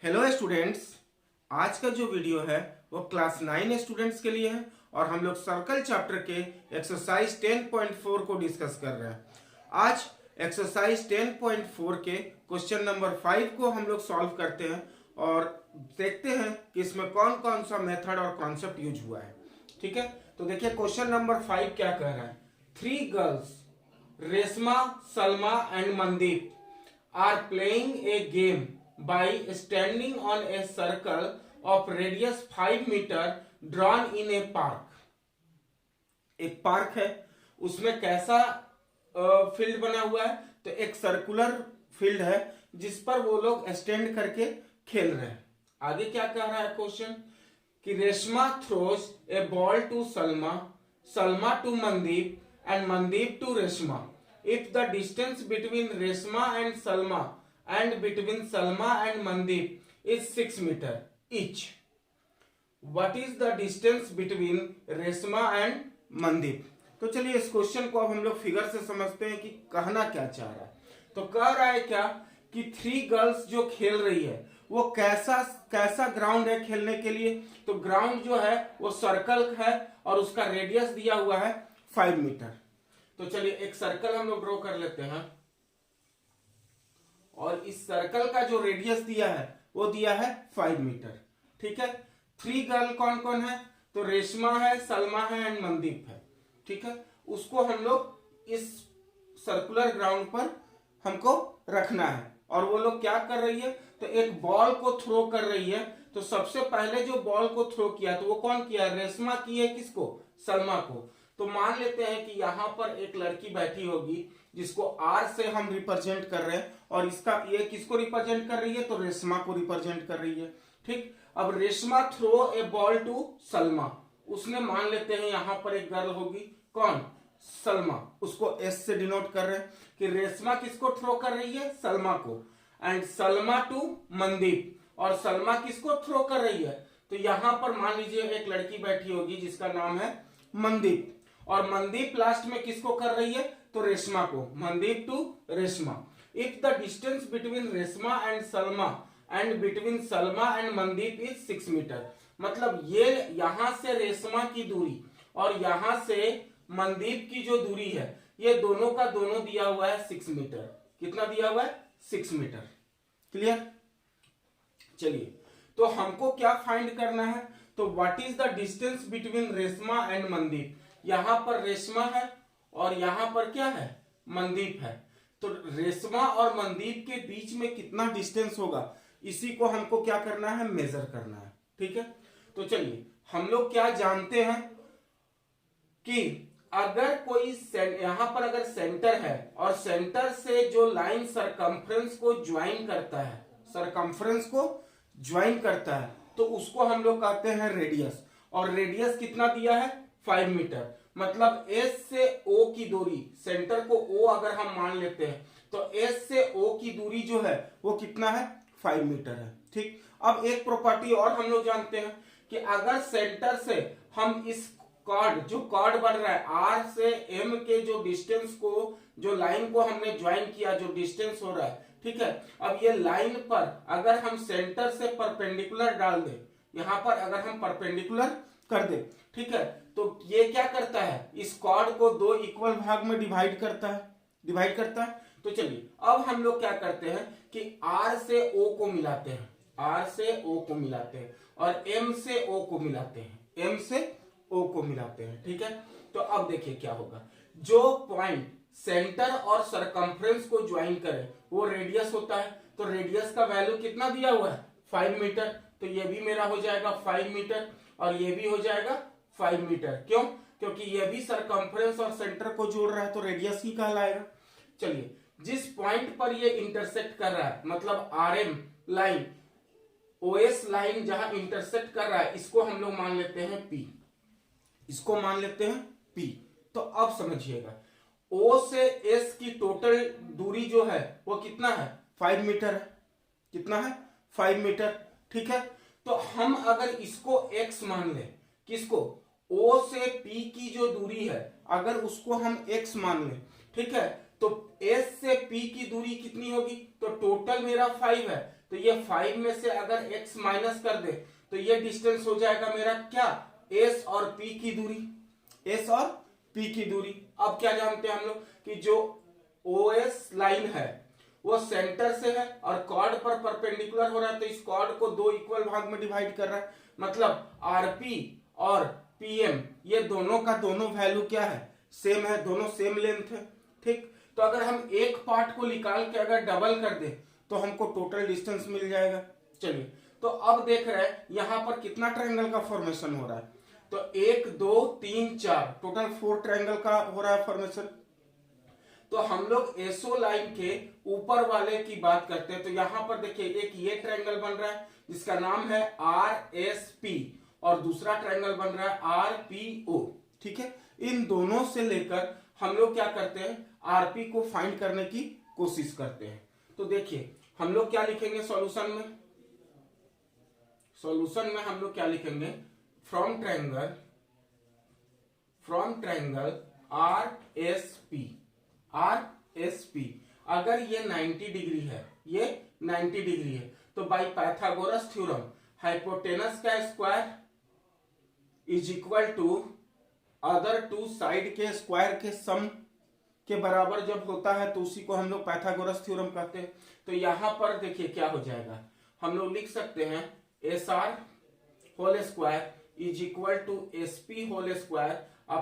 Hello students. आज का जो वीडियो है वो क्लास 9 स्टूडेंट्स के लिए है और हम लोग सर्कल चैप्टर के एक्सरसाइज 10.4 को डिस्कस कर रहे हैं। आज एक्सरसाइज 10.4 के क्वेश्चन नंबर 5 को हम लोग सॉल्व करते हैं और देखते हैं कि इसमें कौन कौन सा मेथड और कॉन्सेप्ट यूज हुआ है। ठीक है, तो देखिए क्वेश्चन नंबर 5 क्या कह रहा है। 3 girls Reshma, Salma and Mandeep are playing a game by standing on a circle of radius 5 meter drawn in a park। एक पार्क है, उसमें कैसा फील्ड बना हुआ है, तो एक सर्कुलर फील्ड है जिस पर वो लोग स्टैंड करके खेल रहे हैं। आगे क्या कह रहा है क्वेश्चन कि Reshma throws a ball to Salma, Salma to Mandeep and Mandeep to Reshma. If the distance between Reshma and Salma and between Salma and Mandeep is 6 meter each, what is the distance between Reshma and Mandeep? तो चलिए इस question को अब हम लोग figure से समझते हैं कि कहना क्या चाह रहा है। तो कह रहा है क्या कि 3 गर्ल्स जो खेल रही है वो कैसा ग्राउंड है खेलने के लिए। तो ग्राउंड जो है वो सर्कल है और उसका रेडियस दिया हुआ है 5 मीटर। तो चलिए एक सर्कल हम लोग ड्रॉ कर लेते हैं और इस सर्कल का जो रेडियस दिया है वो दिया है 5 मीटर। ठीक है, 3 गर्ल कौन कौन है, तो रेशमा है, सलमा है एंड मनदीप है। ठीक है, उसको हम लोग इस सर्कुलर ग्राउंड पर हमको रखना है और वो लोग क्या कर रही है, तो एक बॉल को थ्रो कर रही है। तो सबसे पहले जो बॉल को थ्रो किया तो वो कौन किया, रेशमा की है, किसको, सलमा को। तो मान लेते हैं कि यहां पर एक लड़की बैठी होगी जिसको आर से हम रिप्रेजेंट कर रहे हैं और इसका ये किसको रिप्रेजेंट कर रही है, तो रेशमा को रिप्रेजेंट कर रही है। ठीक, अब Reshma throw a ball to Salma, उसने मान लेते हैं यहां पर एक गर्ल होगी, कौन, सलमा, उसको एस से डिनोट कर रहे हैं कि रेशमा किसको थ्रो कर रही है, सलमा को। एंड सलमा टू मनदीप, और सलमा किसको थ्रो कर रही है, तो यहां पर मान लीजिए एक लड़की बैठी होगी जिसका नाम है मनदीप, और मनदीप लास्ट में किसको कर रही है, तो रेशमा को, Mandeep to Reshma. If the distance between Reshma and Salma and between Salma and Mandeep is 6 metre, मतलब ये यहां से रेशमा की दूरी और यहां से मनदीप की जो दूरी है ये दोनों का दोनों दिया हुआ है 6 मीटर। कितना दिया हुआ है, 6 मीटर। क्लियर। चलिए तो हमको क्या फाइंड करना है, तो what is the distance between Reshma and Mandeep. यहां पर रेशमा है और यहां पर क्या है, मनदीप है। तो रेशमा और मनदीप के बीच में कितना डिस्टेंस होगा, इसी को हमको क्या करना है, मेजर करना है। ठीक है, तो चलिए हम लोग क्या जानते हैं कि अगर कोई यहां पर अगर सेंटर है और सेंटर से जो लाइन सरकमफ्रेंस को ज्वाइन करता है, सरकमफ्रेंस को ज्वाइन करता है, तो उसको हम लोग कहते हैं रेडियस। और रेडियस कितना दिया है, 5 मीटर। मतलब S से O की दूरी, सेंटर को O अगर हम मान लेते हैं तो S से O की दूरी जो है वो कितना है, 5 मीटर है। ठीक, अब एक प्रॉपर्टी और हम लोग जानते हैं कि अगर सेंटर से हम इस कॉर्ड, जो कॉर्ड बन रहा है R से M के जो डिस्टेंस को, जो लाइन को हमने ज्वाइन किया, जो डिस्टेंस हो रहा है, ठीक है, अब ये लाइन पर अगर हम सेंटर से परपेंडिकुलर डाल दें, यहां पर अगर हम परपेंडिकुलर कर दे, ठीक है, तो ये क्या करता है, इस कॉर्ड को 2 इक्वल भाग में डिवाइड करता है। तो चलिए अब हम लोग क्या करते हैं कि R से O को मिलाते हैं, R से O को मिलाते हैं और M से O को मिलाते हैं, M से O को मिलाते हैं। ठीक है, तो अब देखिए क्या होगा, जो पॉइंट सेंटर और सरकमफ्रेंस को ज्वाइन करे वो रेडियस होता है। तो रेडियस का वैल्यू कितना दिया हुआ है, 5 मीटर। तो ये भी मेरा हो जाएगा 5 मीटर और ये भी हो जाएगा 5 मीटर। क्यों, क्योंकि ये भी सरकमफ्रेंस और सेंटर को जोड़ रहा है तो रेडियस ही कहलाएगा। चलिए जिस पॉइंट पर ये इंटरसेक्ट कर रहा है, मतलब RM लाइन, OS लाइन जहां इंटरसेक्ट कर रहा है, इसको हम लोग मान लेते हैं P, इसको मान लेते हैं P। तो अब समझिएगा O से S की टोटल दूरी जो है वो कितना है, 5 मीटर है। कितना है, 5 मीटर। ठीक है, तो हम अगर इसको x मान लें, किसको, O से P की जो दूरी है अगर उसको हम x मान लें, ठीक है, तो S से P की दूरी कितनी होगी, तो टोटल मेरा 5 है, तो ये 5 में से अगर x माइनस कर दे तो ये डिस्टेंस हो जाएगा मेरा क्या, s और p की दूरी, s और p की दूरी। अब क्या जानते हैं हम लोग कि जो OS लाइन है वो सेंटर से है और कॉर्ड पर परपेंडिकुलर हो रहा है, तो इस कॉर्ड को दो इक्वल भाग में डिवाइड कर रहा है, मतलब RP और PM ये दोनों का दोनों वैल्यू क्या है, सेम है, दोनों सेम लेंथ है। ठीक, तो अगर हम एक पार्ट को निकाल के अगर डबल कर दे तो हमको टोटल डिस्टेंस मिल जाएगा। चलिए, तो अब देख रहे हैं यहां पर कितना ट्रायंगल का फॉर्मेशन हो रहा है, तो 1 2 3 4 टोटल 4 ट्रायंगल का हो रहा है फॉर्मेशन। तो हम लोग एसओ लाइन के ऊपर वाले की बात करते हैं, तो यहां पर देखिए एक ये ट्रायंगल बन रहा है जिसका नाम है RSP और दूसरा ट्रायंगल बन रहा है RPO। ठीक है, इन दोनों से लेकर हम लोग क्या करते हैं, RP को फाइंड करने की कोशिश करते हैं। तो देखिए हम लोग क्या लिखेंगे सॉल्यूशन में, सॉल्यूशन में हम लोग क्या लिखेंगे, फ्रॉम ट्रायंगल RSP अगर ये 90 डिग्री है, ये 90 डिग्री है, तो बाय पाइथागोरस थ्योरम हाइपोटेनस का square is equal to other two side के स्क्वायर के सम के बराबर जब होता है तो उसी को हम लोग पाइथागोरस थ्योरम कहते हैं। तो यहां पर देखिए क्या हो जाएगा, हम लोग लिख सकते हैं SR whole square is equal to SP whole square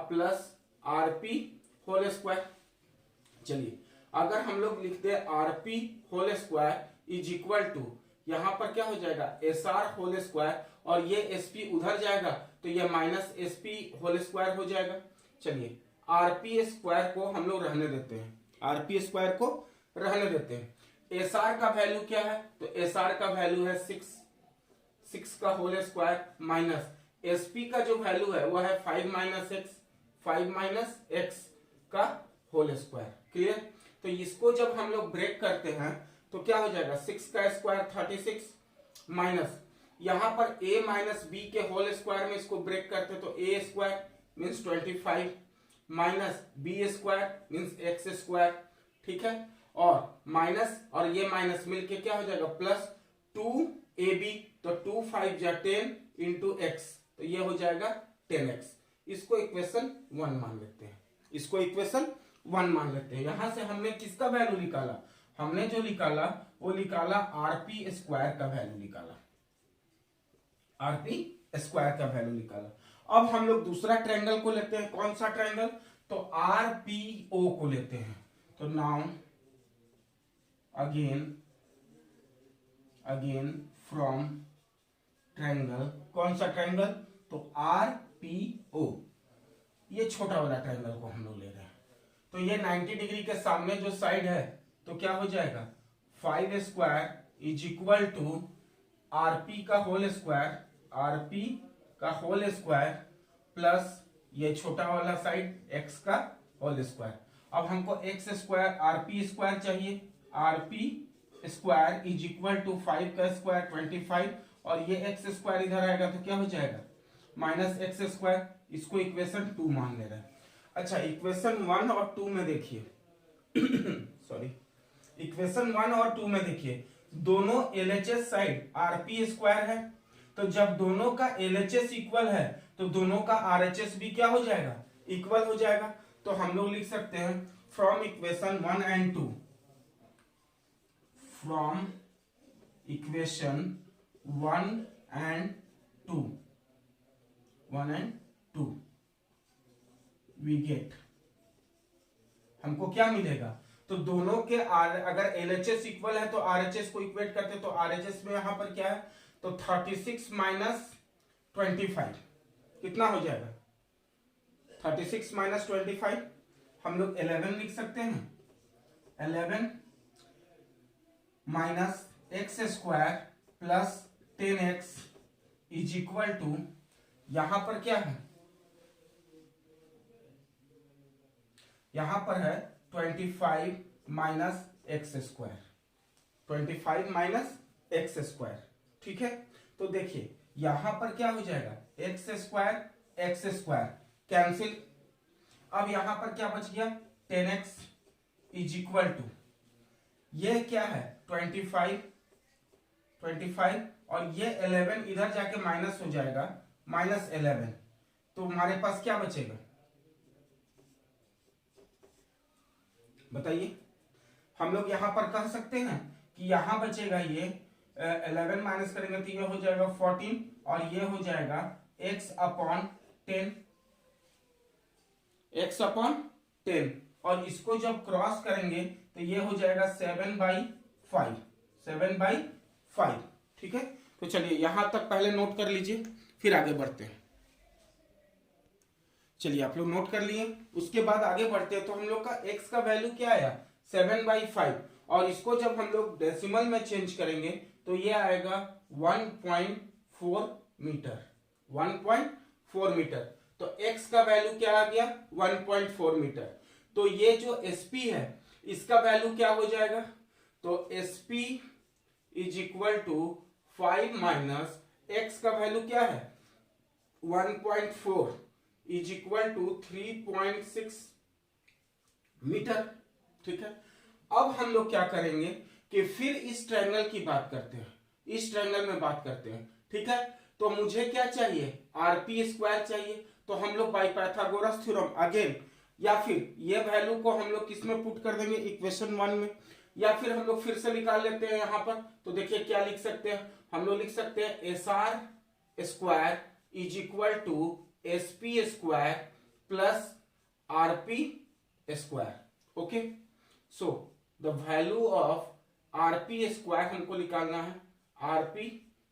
plus RP whole square. चलिए, अगर हम लोग लिखते हैं RP whole square is equal to, यहां पर क्या हो जाएगा SR होल स्क्वायर और ये SP उधर जाएगा तो ये माइनस SP होल स्क्वायर हो जाएगा। चलिए, RP स्क्वायर को हम लोग रहने देते हैं, RP स्क्वायर को रहने देते हैं। SR का वैल्यू क्या है, तो SR का वैल्यू है 6 का होल स्क्वायर माइनस SP का जो वैल्यू है वो है 5 माइनस x का होल स्क्वायर। क्लियर, तो इसको जब हम लोग ब्रेक करते हैं तो क्या हो जाएगा, 6 का स्क्वायर 36 माइनस यहां पर a माइनस b के होल स्क्वायर में इसको ब्रेक करते हैं तो a square means 25 minus b square means x square. ठीक है, और माइनस और ये माइनस मिलके क्या हो जाएगा प्लस 2ab, तो 2 5 जा 10 इंटू x, तो ये हो जाएगा 10x। इसको इक्वेशन 1 मान लेते हैं, इसको इक्वेशन 1 मान लेते हैं। यहां से हमने किसका वैल्यू निकाला, हमने जो निकाला वो निकाला RP स्क्वायर का वैल्यू निकाला, RP स्क्वायर का वैल्यू निकाला। अब हम लोग दूसरा ट्रायंगल को लेते हैं, कौन सा ट्रायंगल, तो RPO को लेते हैं। तो नाउ अगेन फ्रॉम ट्रायंगल, कौन सा ट्रायंगल, तो RPO, ये छोटा वाला ट्रायंगल को हम लोग ले रहे हैं। तो ये 90 डिग्री के सामने जो साइड है तो क्या हो जाएगा 5 square is equal to RP का होल स्क्वायर प्लस ये छोटा वाला साइड x का होल स्क्वायर। अब हमको x स्क्वायर RP स्क्वायर चाहिए, RP square is equal to 5 का स्क्वायर 25 और ये x स्क्वायर इधर आएगा तो क्या हो जाएगा माइनस x स्क्वायर। इसको इक्वेशन 2 मान ले रहे हैं। अच्छा, इक्वेशन 1 और 2 में देखिए सॉरी, इक्वेशन 1 और 2 में देखिए दोनों LHS साइड RP स्क्वायर है, तो जब दोनों का LHS इक्वल है तो दोनों का RHS भी क्या हो जाएगा, इक्वल हो जाएगा। तो हम लोग लिख सकते हैं from equation 1 and 2, from equation 1 and 2 we get, हमको क्या मिलेगा, तो दोनों के अगर LHS इक्वल है तो RHS को इक्वेट करते, तो RHS में यहां पर क्या है, तो 36 माइनस 25 कितना हो जाएगा 36 माइनस 25, हम लोग 11 लिख सकते हैं। 11 minus x square plus 10x is equal to, यहां पर क्या है, यहां पर है 25 minus x square, 25 minus x square. ठीक है, तो देखिए यहां पर क्या हो जाएगा एक्स स्क्वायर कैंसिल। अब यहां पर क्या बच गया 10x इज इक्वल टू, ये क्या है 25 25 और ये 11 इधर जाके माइनस हो जाएगा, -11। तो हमारे पास क्या बचेगा बताइए। हम लोग यहां पर कह सकते हैं कि यहां बचेगा ये 11 माइनस करेंगे तो ये हो जाएगा 14 और ये हो जाएगा x/10, x/10 और इसको जब क्रॉस करेंगे तो ये हो जाएगा 7/5, 7/5। ठीक है, तो चलिए यहां तक पहले नोट कर लीजिए, फिर आगे बढ़ते हैं। चलिए आप लोग नोट कर लिए, उसके बाद आगे बढ़ते हैं। तो हम लोग का x का वैल्यू क्या आया 7/5 और इसको जब हम लोग डेसिमल में चेंज करेंगे तो ये आएगा 1.4 मीटर, 1.4 मीटर। तो x का वैल्यू क्या आ गया 1.4 मीटर। तो ये जो sp है इसका वैल्यू क्या हो जाएगा, तो sp is equal to 5 minus x का वैल्यू क्या है 1.4 इज इक्वल टू 3.6 मीटर। ठीक है, अब हम लोग क्या करेंगे कि फिर इस ट्रायंगल की बात करते हैं, इस ट्रायंगल में बात करते हैं। ठीक है, तो मुझे क्या चाहिए आरपी स्क्वायर चाहिए। तो हम लोग बाय पाइथागोरस थ्योरम अगेन, या फिर ये वैल्यू को हम लोग किस में पुट कर देंगे इक्वेशन 1 में, या फिर हम लोग फिर से निकाल लेते हैं यहां पर। तो देखिए क्या लिख सकते हैं, हम लोग लिख सकते हैं S R square is equal to SP square plus RP square. Okay, so the value of RP square हमको निकालना है। आरपी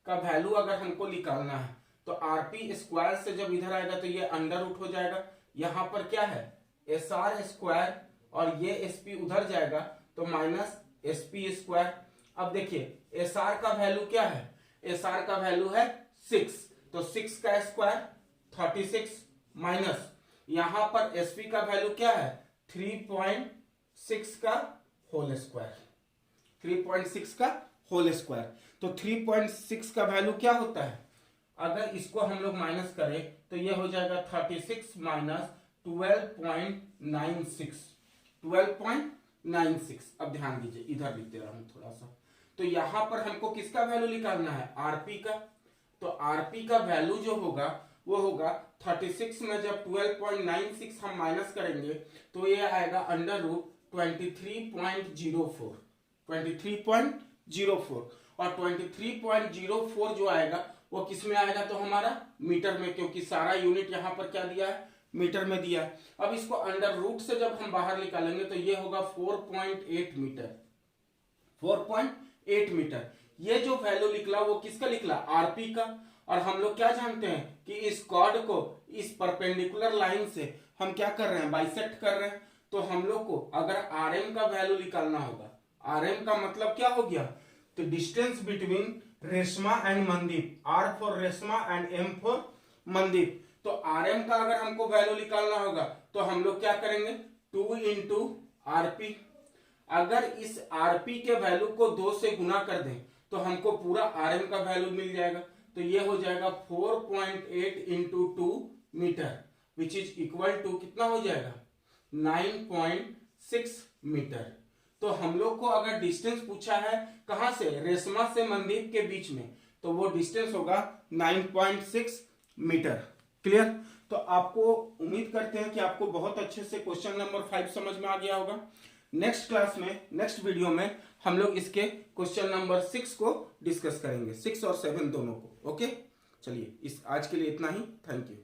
का वैल्यू अगर हमको निकालना है तो आरपी स्क्वायर से जब इधर आएगा तो ये अंडर रूट हो जाएगा। यहां पर क्या है एस आर स्क्वायर और ये एसपी उधर जाएगा तो माइनस एसपी स्क्वायर। अब देखिए एस आर का वैल्यू क्या है, एस आर का वैल्यू है 6, तो 6 का स्क्वायर 36 माइनस यहां पर एसपी का वैल्यू क्या है 3.6 का होल स्क्वायर, 3.6 का होल स्क्वायर। तो 3.6 का वैल्यू क्या होता है, अगर इसको हम लोग माइनस करें तो ये हो जाएगा 36 माइनस 12.96, 12.96। अब ध्यान दीजिए इधर लिख दे रहा हूं थोड़ा सा। तो यहां पर हमको किसका वैल्यू निकालना है आरपी का। तो आरपी का वैल्यू जो होगा वो होगा 36 में जब 12.96 हम माइनस करेंगे तो ये आएगा अंडर रूट 23.04, 23.04 और 23.04 जो आएगा वो किस में आएगा तो हमारा मीटर में, क्योंकि सारा यूनिट यहां पर क्या दिया है मीटर में दिया है। अब इसको अंडर रूट से जब हम बाहर निकालेंगे तो ये होगा 4.8 मीटर, 4.8 मीटर। ये जो वैल्यू निकला वो किसका निकला आरपी का। और हम लोग क्या जानते हैं कि इस कॉर्ड को इस परपेंडिकुलर लाइन से हम क्या कर रहे हैं बाइसेक्ट कर रहे हैं। तो हम लोग को अगर आरएम का वैल्यू निकालना होगा, आरएम का मतलब क्या हो गया तो distance between Reshma and Mandeep, R for Reshma and M for Mandeep. तो आरएम का अगर हमको वैल्यू निकालना होगा तो हम लोग क्या करेंगे 2 इंटू आरपी। अगर इस आरपी के वैल्यू को 2 से गुना कर दें तो हमको पूरा आरएम का वैल्यू मिल जाएगा। तो ये हो जाएगा 4.8 into 2 metre which is equal to कितना हो जाएगा 9.6 मीटर। तो हम लोग को अगर डिस्टेंस पूछा है कहां से रेशमा से मनदीप के बीच में तो वो डिस्टेंस होगा 9.6 मीटर। क्लियर। तो आपको उम्मीद करते हैं कि आपको बहुत अच्छे से क्वेश्चन नंबर 5 समझ में आ गया होगा। नेक्स्ट क्लास में, नेक्स्ट वीडियो में हम लोग इसके क्वेश्चन नंबर 6 को डिस्कस करेंगे, 6 और 7 दोनों को। ओके, चलिए इस आज के लिए इतना ही। Thank you.